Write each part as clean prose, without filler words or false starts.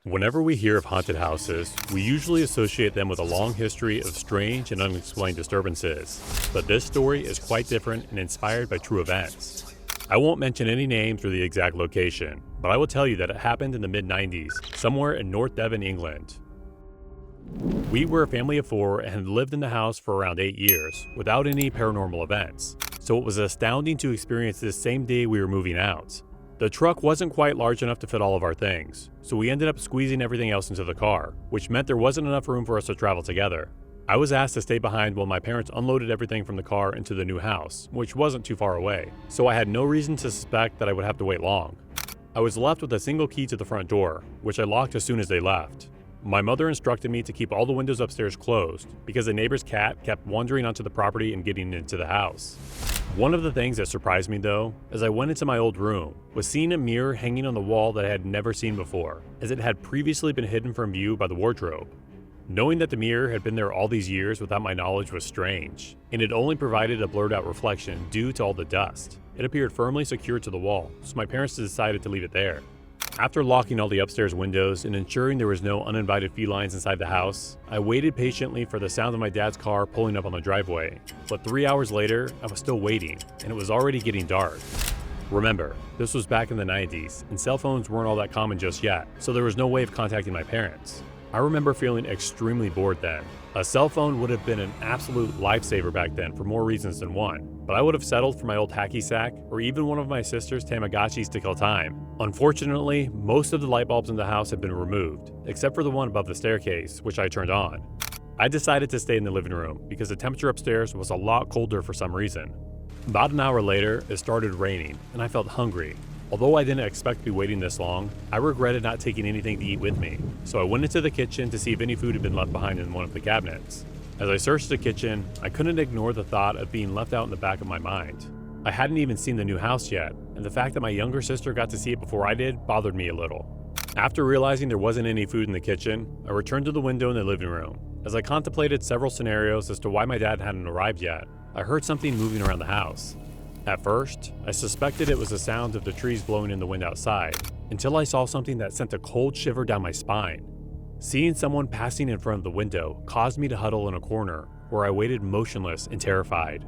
Whenever we hear of haunted houses, we usually associate them with a long history of strange and unexplained disturbances. But this story is quite different and inspired by true events. I won't mention any names or the exact location, but I will tell you that it happened in the mid-90s, somewhere in North Devon, England. We were a family of 4 and had lived in the house for around 8 years, without any paranormal events, so it was astounding to experience this same day we were moving out. The truck wasn't quite large enough to fit all of our things, so we ended up squeezing everything else into the car, which meant there wasn't enough room for us to travel together. I was asked to stay behind while my parents unloaded everything from the car into the new house, which wasn't too far away, so I had no reason to suspect that I would have to wait long. I was left with a single key to the front door, which I locked as soon as they left. My mother instructed me to keep all the windows upstairs closed because a neighbor's cat kept wandering onto the property and getting into the house. One of the things that surprised me though, as I went into my old room, was seeing a mirror hanging on the wall that I had never seen before, as it had previously been hidden from view by the wardrobe. Knowing that the mirror had been there all these years without my knowledge was strange, and it only provided a blurred out reflection due to all the dust. It appeared firmly secured to the wall, so my parents decided to leave it there. After locking all the upstairs windows and ensuring there was no uninvited felines inside the house, I waited patiently for the sound of my dad's car pulling up on the driveway. But 3 hours later, I was still waiting, and it was already getting dark. Remember, this was back in the 90s, and cell phones weren't all that common just yet, so there was no way of contacting my parents. I remember feeling extremely bored then. A cell phone would have been an absolute lifesaver back then for more reasons than one, but I would have settled for my old hacky sack or even one of my sister's Tamagotchis to kill time. Unfortunately, most of the light bulbs in the house had been removed, except for the one above the staircase, which I turned on. I decided to stay in the living room because the temperature upstairs was a lot colder for some reason. About an hour later, it started raining, and I felt hungry. Although I didn't expect to be waiting this long, I regretted not taking anything to eat with me, so I went into the kitchen to see if any food had been left behind in one of the cabinets. As I searched the kitchen, I couldn't ignore the thought of being left out in the back of my mind. I hadn't even seen the new house yet, and the fact that my younger sister got to see it before I did bothered me a little. After realizing there wasn't any food in the kitchen, I returned to the window in the living room. As I contemplated several scenarios as to why my dad hadn't arrived yet, I heard something moving around the house. At first, I suspected it was the sound of the trees blowing in the wind outside, until I saw something that sent a cold shiver down my spine. Seeing someone passing in front of the window caused me to huddle in a corner, where I waited motionless and terrified.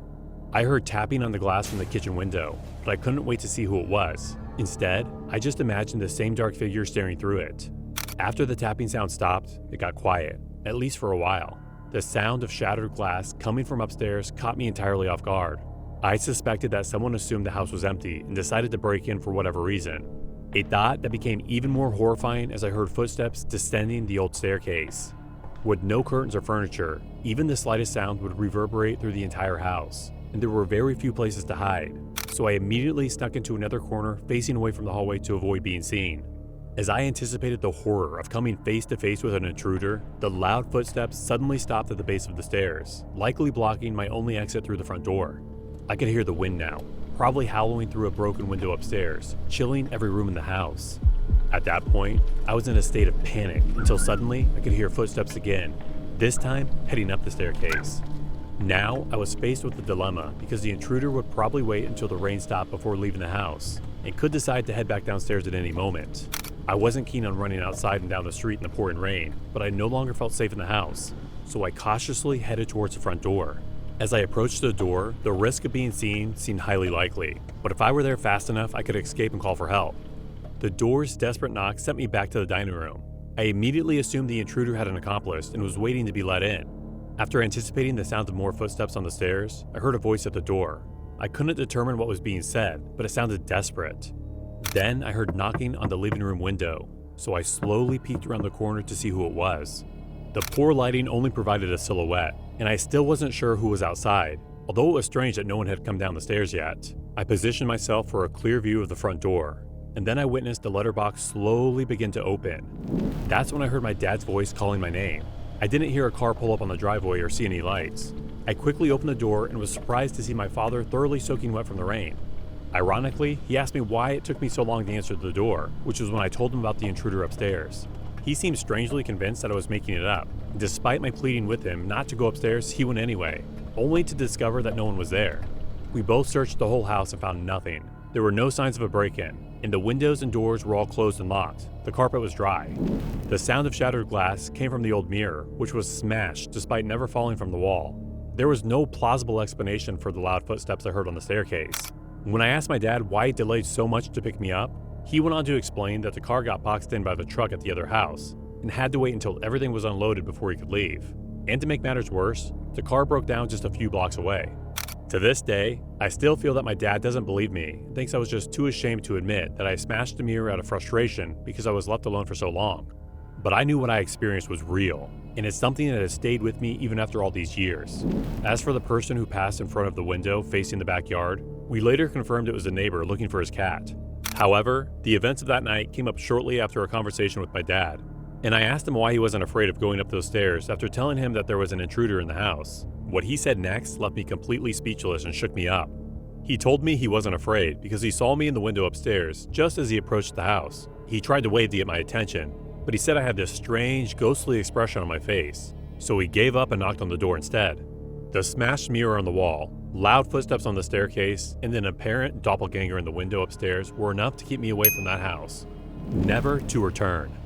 I heard tapping on the glass from the kitchen window, but I couldn't wait to see who it was. Instead, I just imagined the same dark figure staring through it. After the tapping sound stopped, it got quiet, at least for a while. The sound of shattered glass coming from upstairs caught me entirely off guard. I suspected that someone assumed the house was empty and decided to break in for whatever reason. A thought that became even more horrifying as I heard footsteps descending the old staircase. With no curtains or furniture, even the slightest sound would reverberate through the entire house, and there were very few places to hide, so I immediately snuck into another corner facing away from the hallway to avoid being seen. As I anticipated the horror of coming face to face with an intruder, the loud footsteps suddenly stopped at the base of the stairs, likely blocking my only exit through the front door. I could hear the wind now, probably howling through a broken window upstairs, chilling every room in the house. At that point, I was in a state of panic until suddenly I could hear footsteps again, this time heading up the staircase. Now I was faced with a dilemma because the intruder would probably wait until the rain stopped before leaving the house, and could decide to head back downstairs at any moment. I wasn't keen on running outside and down the street in the pouring rain, but I no longer felt safe in the house, so I cautiously headed towards the front door. As I approached the door, the risk of being seen seemed highly likely, but if I were there fast enough, I could escape and call for help. The door's desperate knock sent me back to the dining room. I immediately assumed the intruder had an accomplice and was waiting to be let in. After anticipating the sound of more footsteps on the stairs, I heard a voice at the door. I couldn't determine what was being said, but it sounded desperate. Then I heard knocking on the living room window, so I slowly peeked around the corner to see who it was. The poor lighting only provided a silhouette, and I still wasn't sure who was outside, although it was strange that no one had come down the stairs yet. I positioned myself for a clear view of the front door, and then I witnessed the letterbox slowly begin to open. That's when I heard my dad's voice calling my name. I didn't hear a car pull up on the driveway or see any lights. I quickly opened the door and was surprised to see my father thoroughly soaking wet from the rain. Ironically, he asked me why it took me so long to answer the door, which was when I told him about the intruder upstairs. He seemed strangely convinced that I was making it up. Despite my pleading with him not to go upstairs, he went anyway, only to discover that no one was there. We both searched the whole house and found nothing. There were no signs of a break-in, and the windows and doors were all closed and locked. The carpet was dry. The sound of shattered glass came from the old mirror, which was smashed despite never falling from the wall. There was no plausible explanation for the loud footsteps I heard on the staircase. When I asked my dad why it delayed so much to pick me up, he went on to explain that the car got boxed in by the truck at the other house and had to wait until everything was unloaded before he could leave. And to make matters worse, the car broke down just a few blocks away. To this day, I still feel that my dad doesn't believe me and thinks I was just too ashamed to admit that I smashed the mirror out of frustration because I was left alone for so long. But I knew what I experienced was real, and it's something that has stayed with me even after all these years. As for the person who passed in front of the window facing the backyard, we later confirmed it was a neighbor looking for his cat. However, the events of that night came up shortly after a conversation with my dad, and I asked him why he wasn't afraid of going up those stairs after telling him that there was an intruder in the house. What he said next left me completely speechless and shook me up. He told me he wasn't afraid because he saw me in the window upstairs just as he approached the house. He tried to wave to get my attention, but he said I had this strange, ghostly expression on my face, so he gave up and knocked on the door instead. The smashed mirror on the wall, loud footsteps on the staircase, and an apparent doppelganger in the window upstairs were enough to keep me away from that house, never to return.